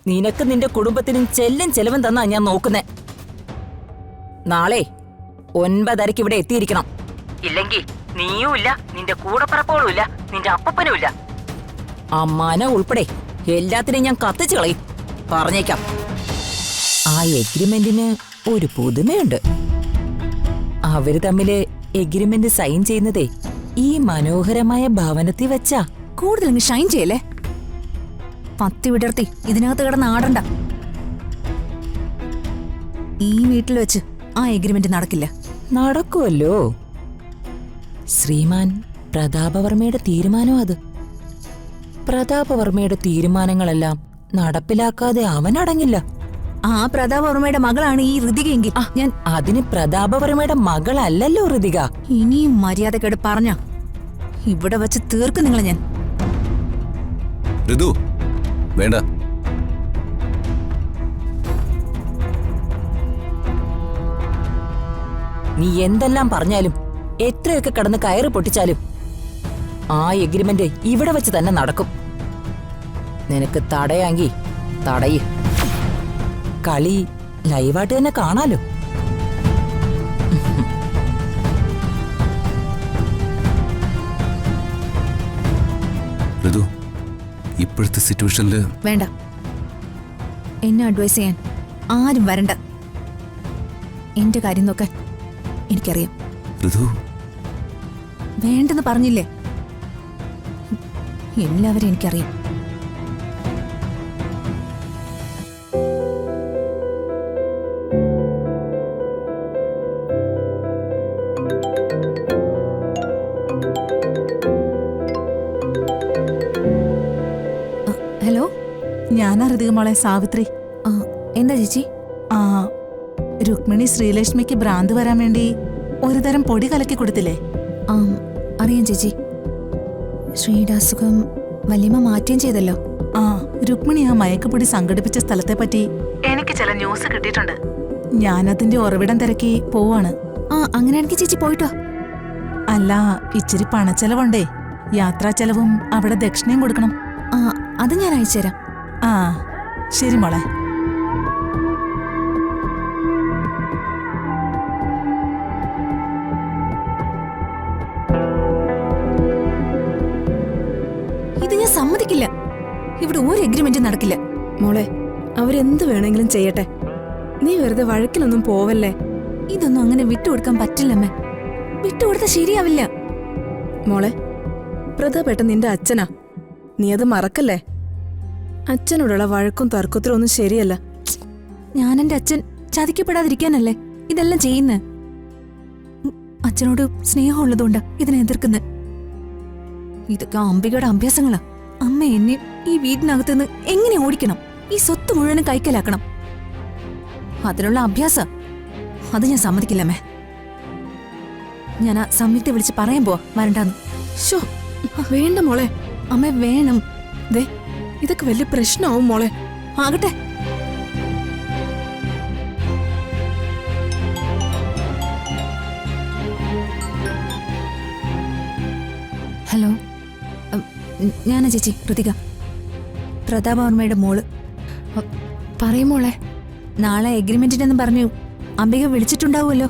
നിനക്ക് നിന്റെ കുടുംബത്തിനും ചെല്ലും ചെലവും തന്നാ ഞാൻ നോക്കുന്നേ. നാളെ 9:30 ഇവിടെ എത്തിയിരിക്കണം. ഇല്ലെങ്കിൽ നീയും ഇല്ല, നിന്റെ കൂടപ്പറപ്പോളും ഇല്ല, നിന്റെ അപ്പനും ഇല്ല. അമ്മാന ഉൾപ്പെടെ എല്ലാത്തിനെയും ഞാൻ കത്തിച്ചു കളയും, പറഞ്ഞേക്കാം. ആ എഗ്രിമെന്റിന് ഒരു പുതുമയുണ്ട്. അവര് തമ്മില് എഗ്രിമെന്റ് സൈൻ ചെയ്യുന്നതേ ഈ മനോഹരമായ ഭവനത്തിൽ വെച്ചാ. കൂടുതൽ ഷൈൻ ചെയ്യല്ലേ, പത്തി വിടർത്തി ഇതിനകത്ത് കിടന്ന് ആടണ്ട. ഈ വീട്ടിൽ വെച്ച് ആ എഗ്രിമെന്റ് നടക്കില്ല. നടക്കുമല്ലോ. ശ്രീമാൻ പ്രതാപവർമ്മയുടെ തീരുമാനം അത്. പ്രതാപവർമ്മയുടെ തീരുമാനങ്ങളെല്ലാം നടപ്പിലാക്കാതെ അവനടങ്ങില്ല. ആ പ്രതാപവർമ്മയുടെ മകളാണ് ഈ ഋതികയെങ്കിൽ ഞാൻ അതിന് പ്രതാപവർമ്മയുടെ മകളല്ലല്ലോ ഋതിക. ഇനിയും മര്യാദക്കേട് പറഞ്ഞ ഇവിടെ വെച്ച് തീർക്കും നിങ്ങളെ ഞാൻ. ഋതു വേണ്ട. നീ എന്തെല്ലാം പറഞ്ഞാലും എത്രയൊക്കെ കടന്ന് കയറ് പൊട്ടിച്ചാലും ആ എഗ്രിമെന്റ് ഇവിടെ വെച്ച് തന്നെ നടക്കും. നിനക്ക് തടയാങ്കി തടയ്. കളി ലൈവായിട്ട് തന്നെ കാണാലോ. ഋതു, ഇപ്പോഴത്തെ സിറ്റുവേഷനില് വേണ്ട. എന്നെ അഡ്വൈസ് ചെയ്യാൻ ആരും വരണ്ട. എന്റെ കാര്യം നോക്കാൻ എനിക്കറിയാം. ഋതു, വേണ്ടെന്ന് പറഞ്ഞില്ലേ? എല്ലാവരും എനിക്കറിയാം. ഹലോ, ഞാനാ ഋതിക മോളെ, സാവിത്രി. എന്താ ചേച്ചി? രുക്മിണി ശ്രീലക്ഷ്മിക്ക് ഭ്രാന്ത് വരാൻ വേണ്ടി ഒരുതരം പൊടി കലക്കി കൊടുത്തില്ലേ? അറിയാം ചേച്ചി. ശ്രീയുടെ അസുഖം വല്യമ്മ മാറ്റുകയും ചെയ്തല്ലോ. രുക്മിണി ആ മയക്കുപൊടി സംഘടിപ്പിച്ച സ്ഥലത്തെ പറ്റി എനിക്ക് ചില ന്യൂസ് കിട്ടിയിട്ടുണ്ട്. ഞാനതിന്റെ ഉറവിടം തിരക്കി പോവാണ്. അങ്ങനെയാണെങ്കിൽ ചേച്ചി പോയിട്ടോ. അല്ല, ഇച്ചിരി പണച്ചെലവുണ്ടേ. യാത്രാ ചെലവും അവിടെ ദക്ഷിണയും കൊടുക്കണം. അത് ഞാൻ അയച്ചുതരാം. ശരി മോളെ. ഇത് ഞാൻ സമ്മതിക്കില്ല. ഇവിടെ ഒരു എഗ്രിമെന്റ് നടക്കില്ല. മോളെ, അവരെന്ത് വേണമെങ്കിലും ചെയ്യട്ടെ, നീ വെറുതെ വഴക്കിനൊന്നും പോവല്ലേ. ഇതൊന്നും അങ്ങനെ വിട്ടുകൊടുക്കാൻ പറ്റില്ലമ്മേ. വിട്ടുകൊടുത്താൽ ശരിയാവില്ല. മോളെ, പ്രതാപേട്ടൻ നിന്റെ അച്ഛനാ, നീ അത് മറക്കല്ലേ. അച്ഛനോടുള്ള വഴക്കും തർക്കത്തിലും ഒന്നും ശരിയല്ല. ഞാൻ എന്റെ അച്ഛൻ ചതിക്കപ്പെടാതിരിക്കാനല്ലേ ഇതെല്ലാം ചെയ്യുന്നേ. അച്ഛനോട് സ്നേഹമുള്ളതുകൊണ്ട് ഇതിനെ എതിർക്കുന്നത്. ഇതൊക്കെ അംബികയുടെ അഭ്യാസങ്ങളാ. അമ്മ എന്നെ ഈ വീടിനകത്തുനിന്ന് എങ്ങനെ ഓടിക്കണം, ഈ സ്വത്ത് മുഴുവനും കൈക്കലാക്കണം, അതിനുള്ള അഭ്യാസ. അത് ഞാൻ സമ്മതിക്കില്ലമ്മേ. ഞാൻ ആ സംയുക്തെ വിളിച്ച് പറയാൻ പോവാ വരണ്ടാന്ന്. ഷോ, വേണ്ട മോളെ. അമ്മ വേണം. ദേ, ഇതൊക്കെ വലിയ പ്രശ്നമാവും മോളെ. ആകട്ടെ. ഹലോ, ഞാനാ ചേച്ചി ഋതിക, പ്രതാപവർമ്മയുടെ മോള്. പറയും മോളെ. നാളെ എഗ്രിമെന്റിനെന്ന് പറഞ്ഞു അംബിക വിളിച്ചിട്ടുണ്ടാവുമല്ലോ.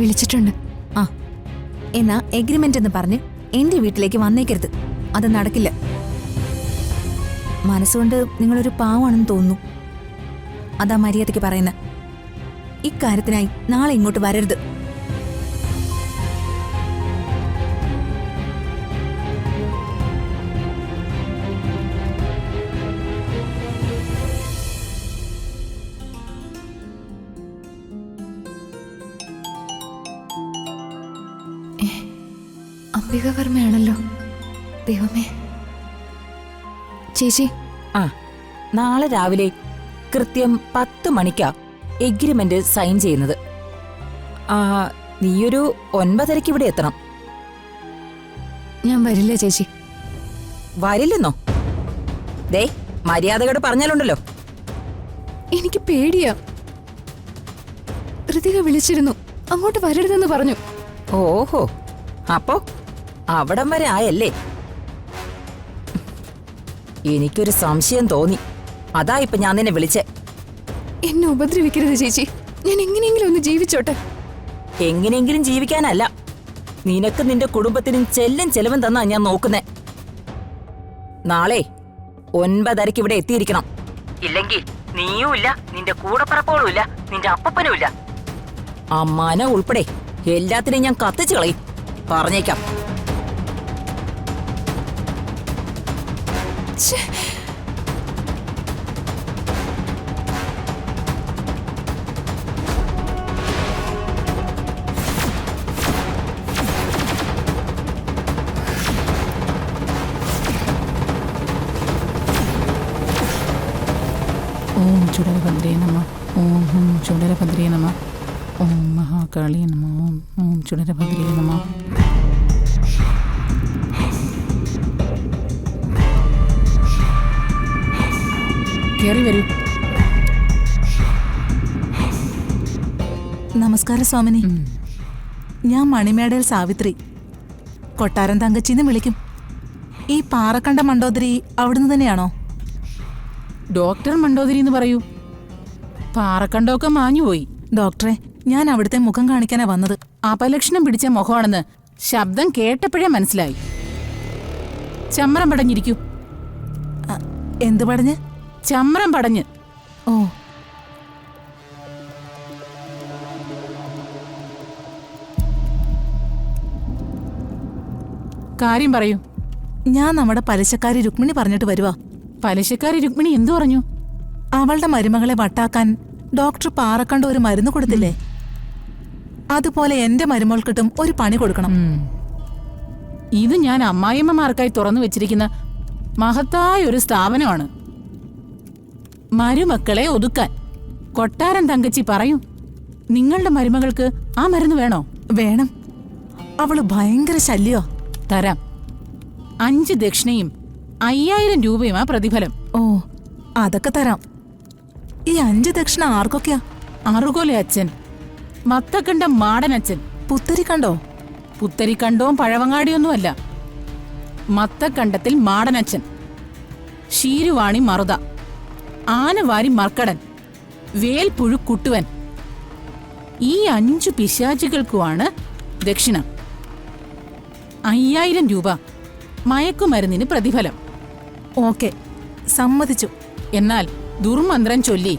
വിളിച്ചിട്ടുണ്ട്. എന്നാ എഗ്രിമെന്റ് എന്ന് പറഞ്ഞ് എന്റെ വീട്ടിലേക്ക് വന്നേക്കരുത്. അത് നടക്കില്ല. മനസ്സുകൊണ്ട് നിങ്ങളൊരു പാവാണെന്ന് തോന്നുന്നു. അതാ മര്യാദയ്ക്ക് പറയുന്ന. ഇക്കാര്യത്തിനായി നാളെ ഇങ്ങോട്ട് വരരുത്. അംബികവർമ്മയാണല്ലോ. ദൈവമേ. ചേച്ചി, നാളെ രാവിലെ കൃത്യം 10 മണിക്കാ എഗ്രിമെന്റ് സൈൻ ചെയ്യുന്നത്. നീയൊരു 9:30 ഇവിടെ എത്തണം. ഞാൻ വരില്ല ചേച്ചി. വരില്ലെന്നോ? ദേ, മര്യാദയോട് പറഞ്ഞാലുണ്ടല്ലോ. എനിക്ക് പേടിയാ. ഋതിക വിളിച്ചിരുന്നു, അങ്ങോട്ട് വരരുതെന്ന് പറഞ്ഞു. ഓഹോ, അപ്പോ അവിടം വരെ ആയല്ലേ? എനിക്കൊരു സംശയം തോന്നി. അതാ ഇപ്പൊ ഞാൻ നിന്നെ വിളിച്ചേ. എന്നെ ഉപദ്രവിക്കരുത് ചേച്ചി. ഞാൻ എങ്ങനെയെങ്കിലും ഒന്ന് ജീവിച്ചോട്ടെ. എങ്ങനെയെങ്കിലും ജീവിക്കാനല്ല, നിനക്ക് നിന്റെ കുടുംബത്തിനും ചെലവും തന്നാ ഞാൻ നോക്കുന്നേ. നാളെ 9:30 ഇവിടെ എത്തിയിരിക്കണം. ഇല്ലെങ്കിൽ നീയും ഇല്ല, നിന്റെ കൂടപ്പറപ്പോളും ഇല്ല, നിന്റെ അപ്പനും ഇല്ല. അമ്മാനെ ഉൾപ്പെടെ എല്ലാത്തിനെയും ഞാൻ കത്തിച്ചു കളയും, പറഞ്ഞേക്കാം. ഓം ചുടരഭദ്രേ നമ. ഓം ചുടരഭദ്രേ നമ. ഓം മഹാകാളി നമ. ഓം ചുടരഭദ്രേ നമ. കേറി വരൂ. നമസ്കാരം സ്വാമിനി. ഞാൻ മണിമേടയിൽ സാവിത്രി. കൊട്ടാരം തങ്കച്ചിന്ന് വിളിക്കും. ഈ പാറക്കണ്ട മണ്ടോദരി അവിടുന്ന് തന്നെയാണോ? ഡോക്ടർ മണ്ടോദരി എന്ന് പറയൂ. പാറക്കണ്ടമൊക്കെ മാഞ്ഞുപോയി. ഡോക്ടറെ, ഞാൻ അവിടുത്തെ മുഖം കാണിക്കാനാ വന്നത്. അപലക്ഷണം പിടിച്ച മുഖമാണെന്ന് ശബ്ദം കേട്ടപ്പോഴേ മനസ്സിലായി. ചമ്രം പടഞ്ഞിരിക്കൂ. എന്തു പടഞ്ഞ്? ചമ്രം പടഞ്ഞ്. ഓ, കാര്യം പറയൂ. ഞാൻ നമ്മുടെ പലിശക്കാരി രുക്മിണി പറഞ്ഞിട്ട് വരുവാ. പലിശക്കാരി രുക്മിണി എന്തു പറഞ്ഞു? അവളുടെ മരുമകളെ വട്ടാക്കാൻ ഡോക്ടർ പാറക്കണ്ട ഒരു മരുന്ന് കൊടുത്തില്ലേ, അതുപോലെ എന്റെ മരുമകൾക്കിട്ടും ഒരു പണി കൊടുക്കണം. ഇത് ഞാൻ അമ്മായിയമ്മമാർക്കായി തുറന്നു വെച്ചിരിക്കുന്ന മഹത്തായ ഒരു സ്ഥാപനമാണ്. മരുമക്കളെ ഒതുക്കാൻ. കൊട്ടാരം തങ്കച്ചി പറയൂ, നിങ്ങളുടെ മരുമകൾക്ക് ആ മരുന്ന് വേണോ? വേണം. അവള് ഭയങ്കര ശല്യോ. തരാം. 5 ദക്ഷിണയും 5000 രൂപയുമാ പ്രതിഫലം. ഓ, അതൊക്കെ തരാം. ഈ 5 ദക്ഷിണ ആർക്കൊക്കെയാ? അറുകോലെ അച്ഛൻ, മത്തക്കണ്ടം മാടനച്ഛൻ. പുത്തരി കണ്ടോ? പുത്തരിക്കണ്ടവും പഴവങ്ങാടിയൊന്നുമല്ല. മത്തക്കണ്ടത്തിൽ മാടനച്ഛൻ, ശീരുവാണി മറുത, ആനവാരി മർക്കടൻ, വേൽപ്പുഴു കുട്ടുവൻ. ഈ 5 പിശാചുകൾക്കുമാണ് ദക്ഷിണ. 5000 രൂപ മയക്കുമരുന്നിന് പ്രതിഫലം. ഓക്കെ, സമ്മതിച്ചു. എന്നാൽ ദുർമന്ത്രം ചൊല്ലി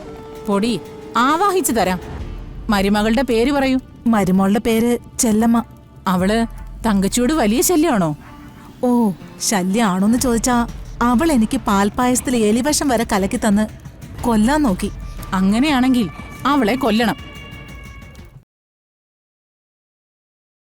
പൊടി ആവാഹിച്ചു തരാം. മരുമകളുടെ പേര് പറയൂ. മരുമോളുടെ പേര് ചെല്ലമ്മ. അവള് തങ്കച്ചിയോട് വലിയ ശല്യമാണോ? ഓ, ശല്യാണോന്ന് ചോദിച്ചാ അവൾ എനിക്ക് പാൽപ്പായസത്തിൽ എലിവശം വരെ കലക്കി തന്ന് കൊല്ലാൻ നോക്കി. അങ്ങനെയാണെങ്കിൽ അവളെ കൊല്ലണം.